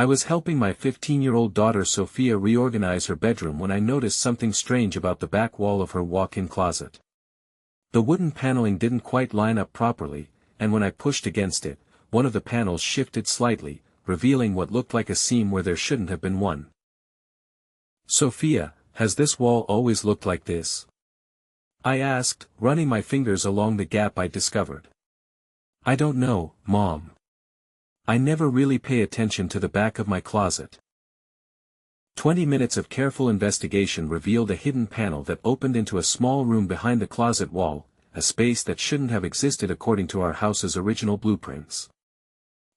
I was helping my 15-year-old daughter Sophia reorganize her bedroom when I noticed something strange about the back wall of her walk-in closet. The wooden paneling didn't quite line up properly, and when I pushed against it, one of the panels shifted slightly, revealing what looked like a seam where there shouldn't have been one. "Sophia, has this wall always looked like this?" I asked, running my fingers along the gap I discovered. "I don't know, Mom. I never really pay attention to the back of my closet." 20 minutes of careful investigation revealed a hidden panel that opened into a small room behind the closet wall, a space that shouldn't have existed according to our house's original blueprints.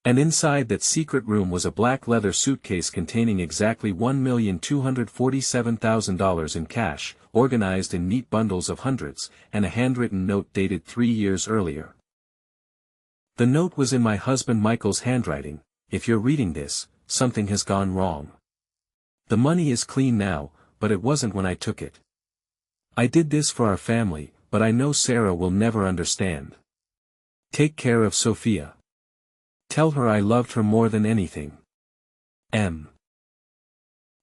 And inside that secret room was a black leather suitcase containing exactly $1,247,000 in cash, organized in neat bundles of hundreds, and a handwritten note dated 3 years earlier. The note was in my husband Michael's handwriting. "If you're reading this, something has gone wrong. The money is clean now, but it wasn't when I took it. I did this for our family, but I know Sarah will never understand. Take care of Sophia. Tell her I loved her more than anything. M."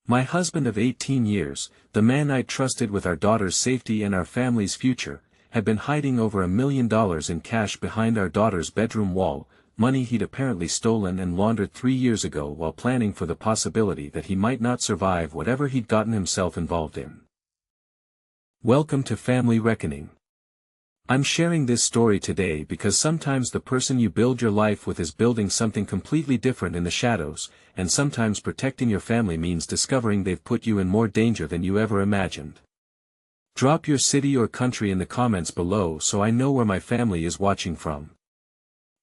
My husband of 18 years, the man I trusted with our daughter's safety and our family's future, had been hiding over $1 million in cash behind our daughter's bedroom wall, money he'd apparently stolen and laundered 3 years ago while planning for the possibility that he might not survive whatever he'd gotten himself involved in. Welcome to Family Reckoning. I'm sharing this story today because sometimes the person you build your life with is building something completely different in the shadows, and sometimes protecting your family means discovering they've put you in more danger than you ever imagined. Drop your city or country in the comments below so I know where my family is watching from.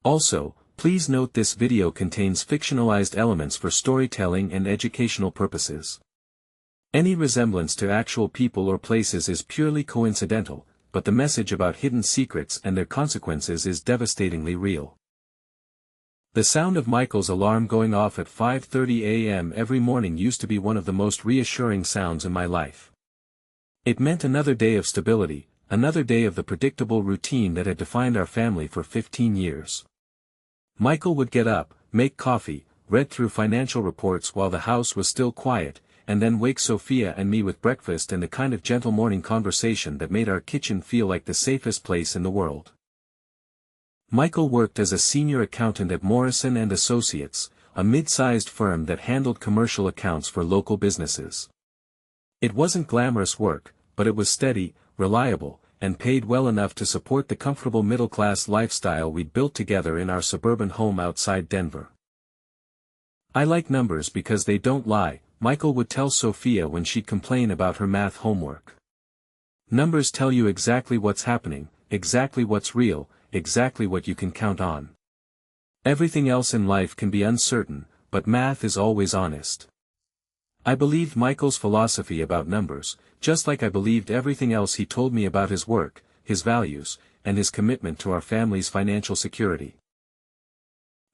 Also, please note this video contains fictionalized elements for storytelling and educational purposes. Any resemblance to actual people or places is purely coincidental, but the message about hidden secrets and their consequences is devastatingly real. The sound of Michael's alarm going off at 5:30 a.m. every morning used to be one of the most reassuring sounds in my life. It meant another day of stability, another day of the predictable routine that had defined our family for 15 years. Michael would get up, make coffee, read through financial reports while the house was still quiet, and then wake Sophia and me with breakfast and the kind of gentle morning conversation that made our kitchen feel like the safest place in the world. Michael worked as a senior accountant at Morrison & Associates, a mid-sized firm that handled commercial accounts for local businesses. It wasn't glamorous work, but it was steady, reliable, and paid well enough to support the comfortable middle-class lifestyle we'd built together in our suburban home outside Denver. "I like numbers because they don't lie," Michael would tell Sophia when she'd complain about her math homework. "Numbers tell you exactly what's happening, exactly what's real, exactly what you can count on. Everything else in life can be uncertain, but math is always honest." I believed Michael's philosophy about numbers, just like I believed everything else he told me about his work, his values, and his commitment to our family's financial security.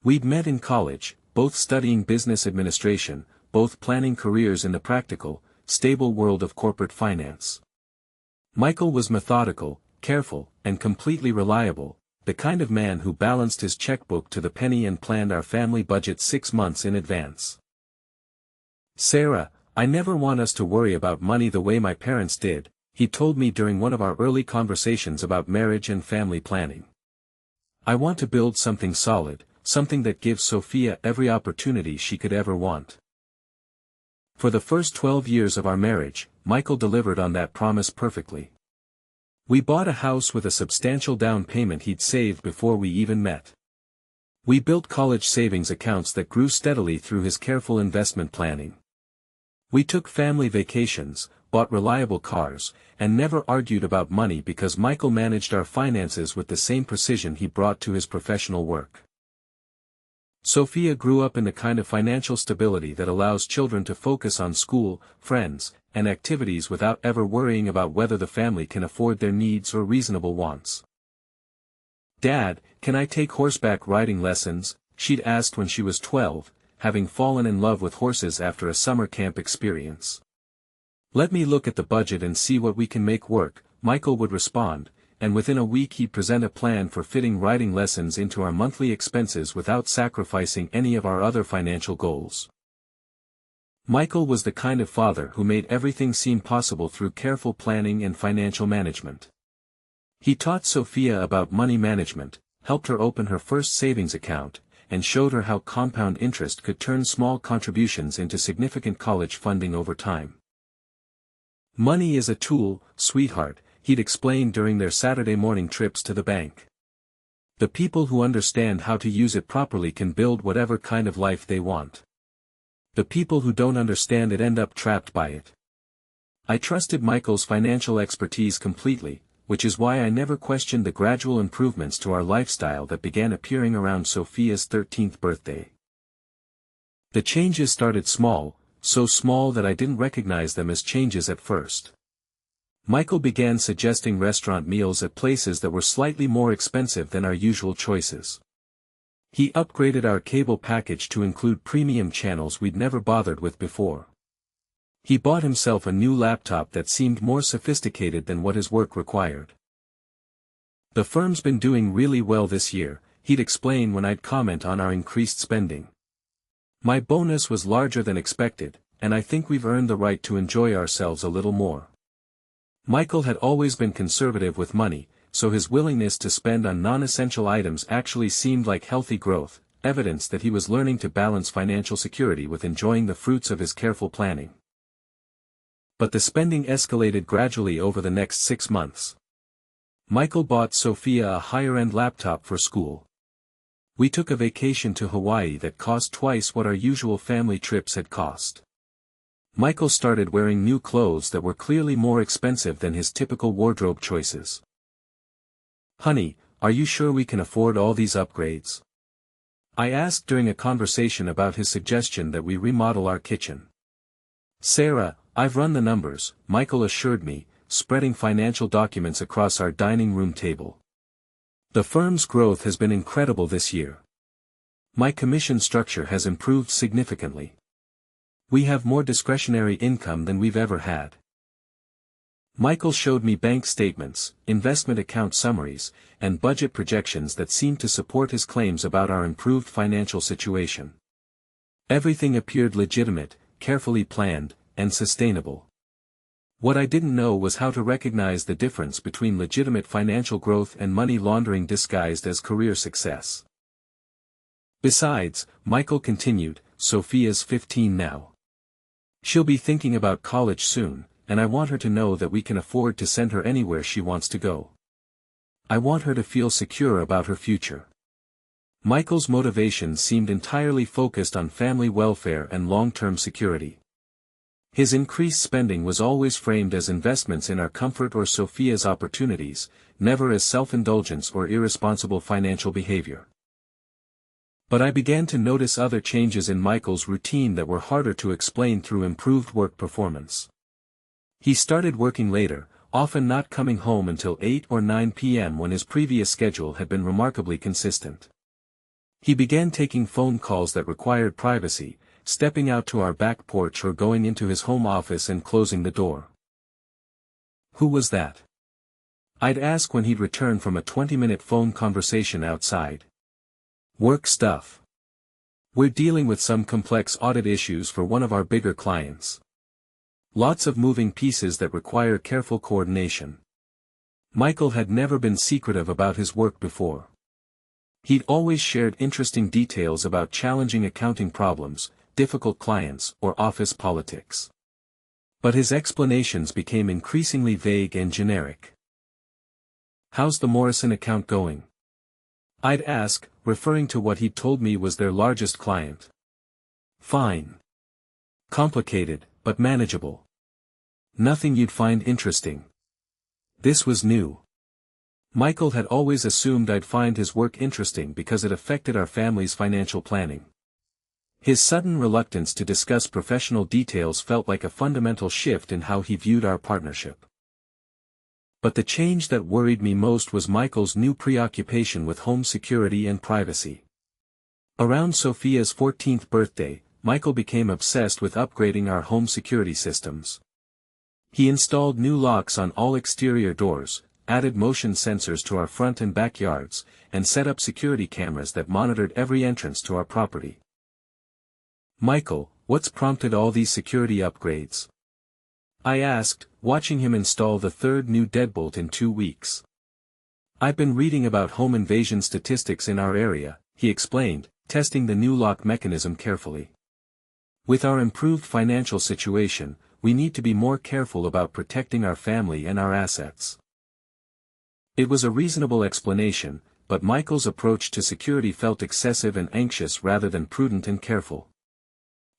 We'd met in college, both studying business administration, both planning careers in the practical, stable world of corporate finance. Michael was methodical, careful, and completely reliable, the kind of man who balanced his checkbook to the penny and planned our family budget 6 months in advance. "Sarah, I never want us to worry about money the way my parents did," he told me during one of our early conversations about marriage and family planning. "I want to build something solid, something that gives Sophia every opportunity she could ever want." For the first 12 years of our marriage, Michael delivered on that promise perfectly. We bought a house with a substantial down payment he'd saved before we even met. We built college savings accounts that grew steadily through his careful investment planning. We took family vacations, bought reliable cars, and never argued about money because Michael managed our finances with the same precision he brought to his professional work. Sophia grew up in the kind of financial stability that allows children to focus on school, friends, and activities without ever worrying about whether the family can afford their needs or reasonable wants. "Dad, can I take horseback riding lessons?" she'd asked when she was 12, having fallen in love with horses after a summer camp experience. "Let me look at the budget and see what we can make work," Michael would respond, and within a week he'd present a plan for fitting riding lessons into our monthly expenses without sacrificing any of our other financial goals. Michael was the kind of father who made everything seem possible through careful planning and financial management. He taught Sophia about money management, helped her open her first savings account, and showed her how compound interest could turn small contributions into significant college funding over time. "Money is a tool, sweetheart," he'd explain during their Saturday morning trips to the bank. "The people who understand how to use it properly can build whatever kind of life they want. The people who don't understand it end up trapped by it." I trusted Michael's financial expertise completely, which is why I never questioned the gradual improvements to our lifestyle that began appearing around Sophia's 13th birthday. The changes started small, so small that I didn't recognize them as changes at first. Michael began suggesting restaurant meals at places that were slightly more expensive than our usual choices. He upgraded our cable package to include premium channels we'd never bothered with before. He bought himself a new laptop that seemed more sophisticated than what his work required. "The firm's been doing really well this year," he'd explain when I'd comment on our increased spending. "My bonus was larger than expected, and I think we've earned the right to enjoy ourselves a little more." Michael had always been conservative with money, so his willingness to spend on non-essential items actually seemed like healthy growth, evidence that he was learning to balance financial security with enjoying the fruits of his careful planning. But the spending escalated gradually over the next 6 months. Michael bought Sophia a higher-end laptop for school. We took a vacation to Hawaii that cost twice what our usual family trips had cost. Michael started wearing new clothes that were clearly more expensive than his typical wardrobe choices. "Honey, are you sure we can afford all these upgrades?" I asked during a conversation about his suggestion that we remodel our kitchen. "Sarah, I've run the numbers," Michael assured me, spreading financial documents across our dining room table. "The firm's growth has been incredible this year. My commission structure has improved significantly. We have more discretionary income than we've ever had." Michael showed me bank statements, investment account summaries, and budget projections that seemed to support his claims about our improved financial situation. Everything appeared legitimate, carefully planned, and sustainable. What I didn't know was how to recognize the difference between legitimate financial growth and money laundering disguised as career success. "Besides," Michael continued, "Sophia's 15 now. She'll be thinking about college soon, and I want her to know that we can afford to send her anywhere she wants to go. I want her to feel secure about her future." Michael's motivation seemed entirely focused on family welfare and long-term security. His increased spending was always framed as investments in our comfort or Sophia's opportunities, never as self-indulgence or irresponsible financial behavior. But I began to notice other changes in Michael's routine that were harder to explain through improved work performance. He started working later, often not coming home until 8 or 9 p.m. when his previous schedule had been remarkably consistent. He began taking phone calls that required privacy, stepping out to our back porch or going into his home office and closing the door. "Who was that?" I'd ask when he'd return from a 20-minute phone conversation outside. "Work stuff. We're dealing with some complex audit issues for one of our bigger clients. Lots of moving pieces that require careful coordination." Michael had never been secretive about his work before. He'd always shared interesting details about challenging accounting problems, difficult clients, or office politics. But his explanations became increasingly vague and generic. "How's the Morrison account going?" I'd ask, referring to what he'd told me was their largest client. "Fine. Complicated, but manageable. Nothing you'd find interesting." This was new. Michael had always assumed I'd find his work interesting because it affected our family's financial planning. His sudden reluctance to discuss professional details felt like a fundamental shift in how he viewed our partnership. But the change that worried me most was Michael's new preoccupation with home security and privacy. Around Sophia's 14th birthday, Michael became obsessed with upgrading our home security systems. He installed new locks on all exterior doors, added motion sensors to our front and backyards, and set up security cameras that monitored every entrance to our property. "Michael, what's prompted all these security upgrades?" I asked, watching him install the third new deadbolt in 2 weeks. "I've been reading about home invasion statistics in our area," he explained, testing the new lock mechanism carefully. "With our improved financial situation, we need to be more careful about protecting our family and our assets." It was a reasonable explanation, but Michael's approach to security felt excessive and anxious rather than prudent and careful.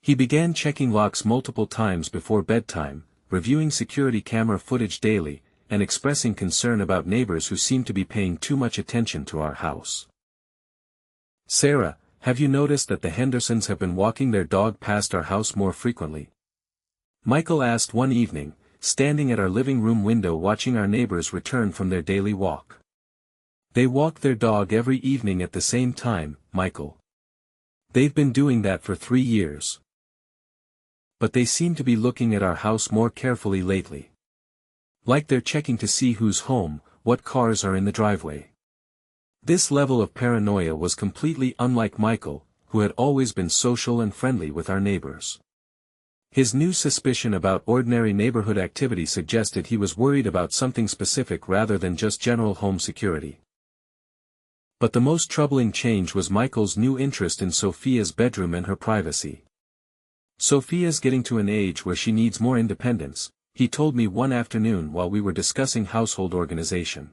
He began checking locks multiple times before bedtime, reviewing security camera footage daily, and expressing concern about neighbors who seemed to be paying too much attention to our house. "Sarah, have you noticed that the Hendersons have been walking their dog past our house more frequently?" Michael asked one evening, standing at our living room window watching our neighbors return from their daily walk. "They walk their dog every evening at the same time, Michael. They've been doing that for 3 years. But they seem to be looking at our house more carefully lately. Like they're checking to see who's home, what cars are in the driveway." This level of paranoia was completely unlike Michael, who had always been social and friendly with our neighbors. His new suspicion about ordinary neighborhood activity suggested he was worried about something specific rather than just general home security. But the most troubling change was Michael's new interest in Sophia's bedroom and her privacy. "Sophia's getting to an age where she needs more independence," he told me one afternoon while we were discussing household organization.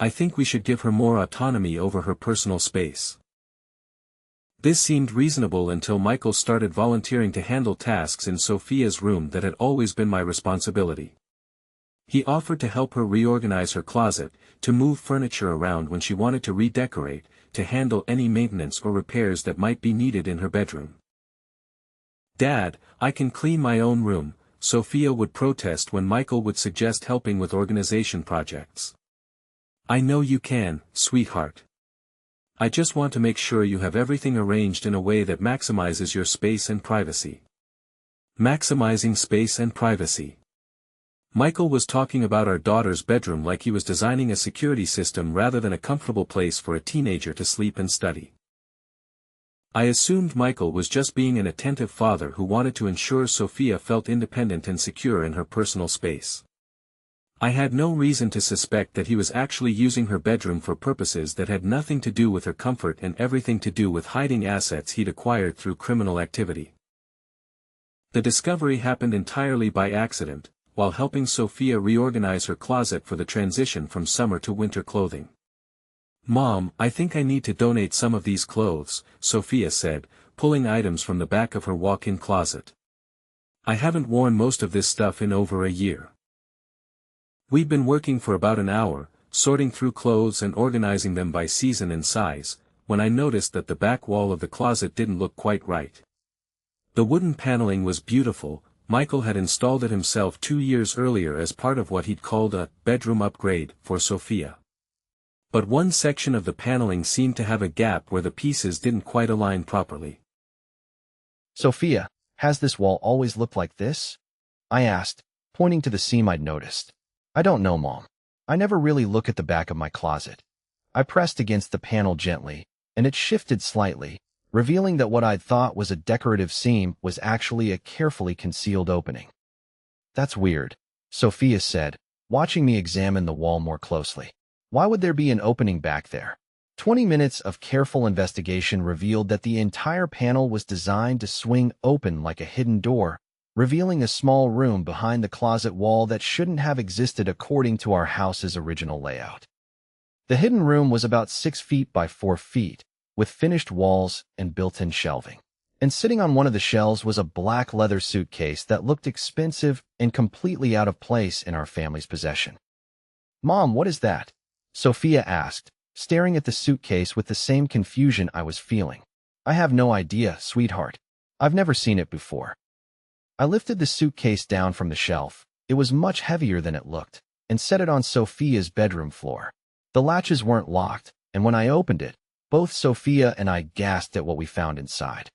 "I think we should give her more autonomy over her personal space." This seemed reasonable until Michael started volunteering to handle tasks in Sophia's room that had always been my responsibility. He offered to help her reorganize her closet, to move furniture around when she wanted to redecorate, to handle any maintenance or repairs that might be needed in her bedroom. "Dad, I can clean my own room," Sophia would protest when Michael would suggest helping with organization projects. "I know you can, sweetheart. I just want to make sure you have everything arranged in a way that maximizes your space and privacy." Maximizing space and privacy. Michael was talking about our daughter's bedroom like he was designing a security system rather than a comfortable place for a teenager to sleep and study. I assumed Michael was just being an attentive father who wanted to ensure Sophia felt independent and secure in her personal space. I had no reason to suspect that he was actually using her bedroom for purposes that had nothing to do with her comfort and everything to do with hiding assets he'd acquired through criminal activity. The discovery happened entirely by accident, while helping Sophia reorganize her closet for the transition from summer to winter clothing. "Mom, I think I need to donate some of these clothes," Sophia said, pulling items from the back of her walk-in closet. "I haven't worn most of this stuff in over a year." We'd been working for about an hour, sorting through clothes and organizing them by season and size, when I noticed that the back wall of the closet didn't look quite right. The wooden paneling was beautiful. Michael had installed it himself 2 years earlier as part of what he'd called a bedroom upgrade for Sophia. But one section of the paneling seemed to have a gap where the pieces didn't quite align properly. "Sophia, has this wall always looked like this?" I asked, pointing to the seam I'd noticed. "I don't know, Mom. I never really look at the back of my closet." I pressed against the panel gently, and it shifted slightly, revealing that what I'd thought was a decorative seam was actually a carefully concealed opening. "That's weird," Sophia said, watching me examine the wall more closely. "Why would there be an opening back there?" 20 minutes of careful investigation revealed that the entire panel was designed to swing open like a hidden door, revealing a small room behind the closet wall that shouldn't have existed according to our house's original layout. The hidden room was about 6 feet by 4 feet, with finished walls and built-in shelving. And sitting on one of the shelves was a black leather suitcase that looked expensive and completely out of place in our family's possession. "Mom, what is that?" Sophia asked, staring at the suitcase with the same confusion I was feeling. "I have no idea, sweetheart. I've never seen it before." I lifted the suitcase down from the shelf. It was much heavier than it looked, and set it on Sophia's bedroom floor. The latches weren't locked, and when I opened it, both Sophia and I gasped at what we found inside.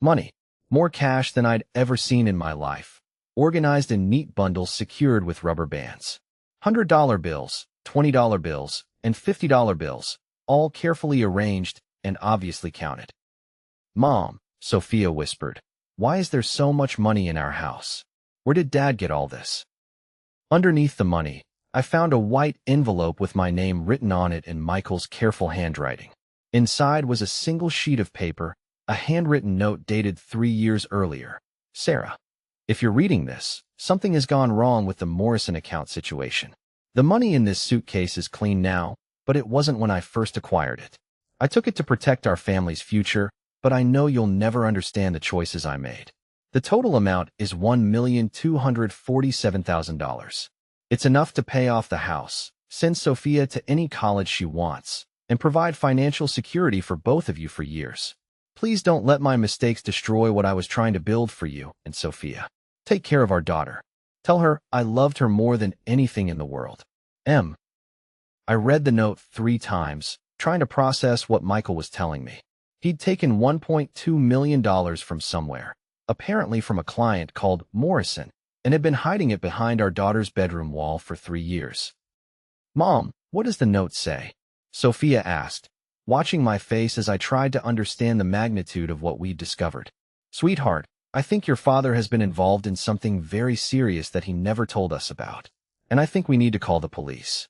Money. More cash than I'd ever seen in my life, organized in neat bundles secured with rubber bands. $100 bills, $20 bills, and $50 bills, all carefully arranged and obviously counted. "Mom," Sophia whispered, Why is there so much money in our house? Where did Dad get all this? Underneath the money, I found a white envelope with my name written on it in Michael's careful handwriting. Inside was a single sheet of paper, a handwritten note dated 3 years earlier. Sarah, if you're reading this, something has gone wrong with the Morrison account situation. The money in this suitcase is clean now, but it wasn't when I first acquired it. I took it to protect our family's future, but I know you'll never understand the choices I made. The total amount is $1,247,000. It's enough to pay off the house, send Sophia to any college she wants, and provide financial security for both of you for years. Please don't let my mistakes destroy what I was trying to build for you and Sophia. Take care of our daughter. Tell her I loved her more than anything in the world. M. I read the note 3 times, trying to process what Michael was telling me. He'd taken $1.2 million from somewhere, apparently from a client called Morrison, and had been hiding it behind our daughter's bedroom wall for 3 years. Mom, what does the note say? Sophia asked, watching my face as I tried to understand the magnitude of what we'd discovered. Sweetheart, I think your father has been involved in something very serious that he never told us about, and I think we need to call the police.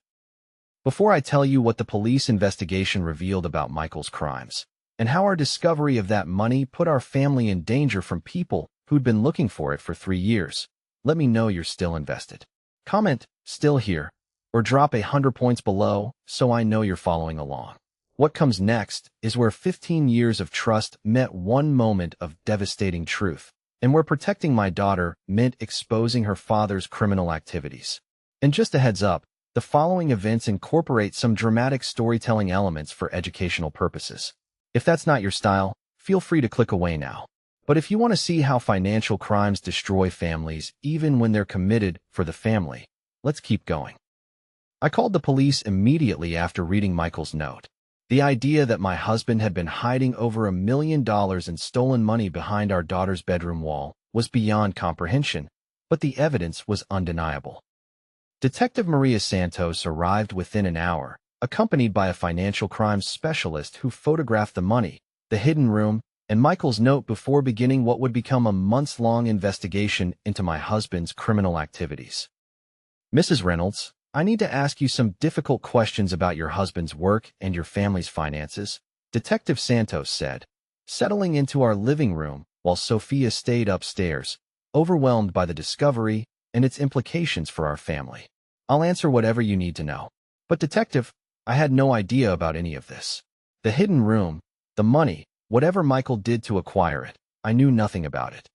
Before I tell you what the police investigation revealed about Michael's crimes, and how our discovery of that money put our family in danger from people who'd been looking for it for 3 years, let me know you're still invested. Comment, still here, or drop 100 points below so I know you're following along. What comes next is where 15 years of trust met one moment of devastating truth, and where protecting my daughter meant exposing her father's criminal activities. And just a heads up, the following events incorporate some dramatic storytelling elements for educational purposes. If that's not your style, feel free to click away now. But if you want to see how financial crimes destroy families even when they're committed for the family, let's keep going. I called the police immediately after reading Michael's note. The idea that my husband had been hiding over $1 million in stolen money behind our daughter's bedroom wall was beyond comprehension, but the evidence was undeniable. Detective Maria Santos arrived within an hour, accompanied by a financial crimes specialist who photographed the money, the hidden room, and Michael's note before beginning what would become a months-long investigation into my husband's criminal activities. Mrs. Reynolds, I need to ask you some difficult questions about your husband's work and your family's finances, Detective Santos said, settling into our living room while Sophia stayed upstairs, overwhelmed by the discovery and its implications for our family. I'll answer whatever you need to know. But Detective, I had no idea about any of this. The hidden room, the money, whatever Michael did to acquire it, I knew nothing about it.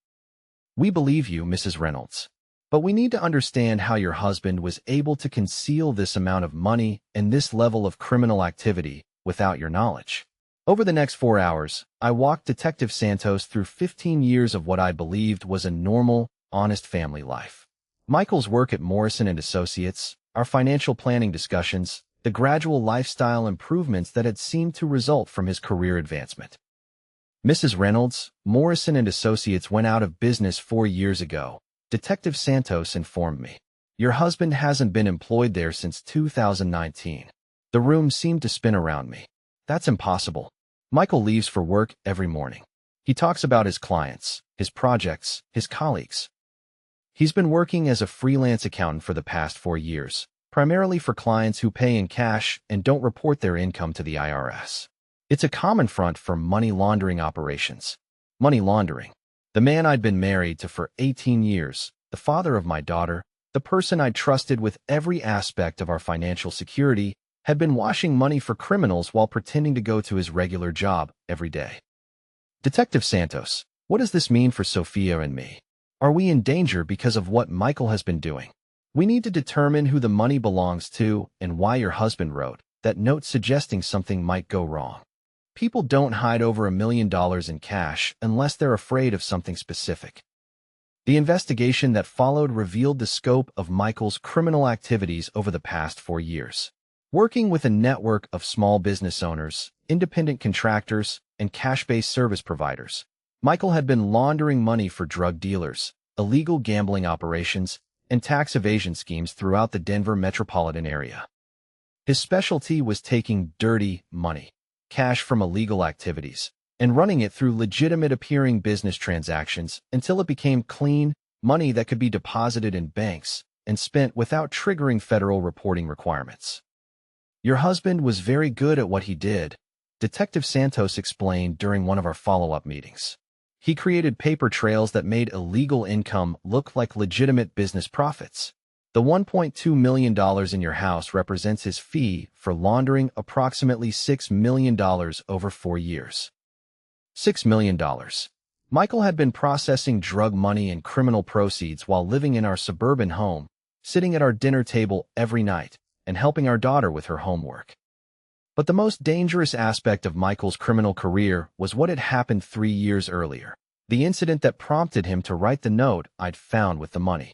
We believe you, Mrs. Reynolds. But we need to understand how your husband was able to conceal this amount of money and this level of criminal activity without your knowledge. Over the next 4 hours, I walked Detective Santos through 15 years of what I believed was a normal, honest family life. Michael's work at Morrison & Associates, our financial planning discussions, the gradual lifestyle improvements that had seemed to result from his career advancement. Mrs. Reynolds, Morrison & Associates went out of business 4 years ago, Detective Santos informed me. Your husband hasn't been employed there since 2019. The room seemed to spin around me. That's impossible. Michael leaves for work every morning. He talks about his clients, his projects, his colleagues. He's been working as a freelance accountant for the past 4 years, primarily for clients who pay in cash and don't report their income to the IRS. It's a common front for money laundering operations. Money laundering. The man I'd been married to for 18 years, the father of my daughter, the person I trusted with every aspect of our financial security, had been washing money for criminals while pretending to go to his regular job every day. Detective Santos, what does this mean for Sophia and me? Are we in danger because of what Michael has been doing? We need to determine who the money belongs to and why your husband wrote that note suggesting something might go wrong. People don't hide over $1 million in cash unless they're afraid of something specific. The investigation that followed revealed the scope of Michael's criminal activities over the past 4 years. Working with a network of small business owners, independent contractors, and cash-based service providers, Michael had been laundering money for drug dealers, illegal gambling operations, and tax evasion schemes throughout the Denver metropolitan area. His specialty was taking dirty money, cash from illegal activities, and running it through legitimate appearing business transactions until it became clean money that could be deposited in banks and spent without triggering federal reporting requirements. Your husband was very good at what he did, Detective Santos explained during one of our follow-up meetings. He created paper trails that made illegal income look like legitimate business profits. The $1.2 million in your house represents his fee for laundering approximately $6 million over 4 years. $6 million. Michael had been processing drug money and criminal proceeds while living in our suburban home, sitting at our dinner table every night, and helping our daughter with her homework. But the most dangerous aspect of Michael's criminal career was what had happened 3 years earlier, the incident that prompted him to write the note I'd found with the money.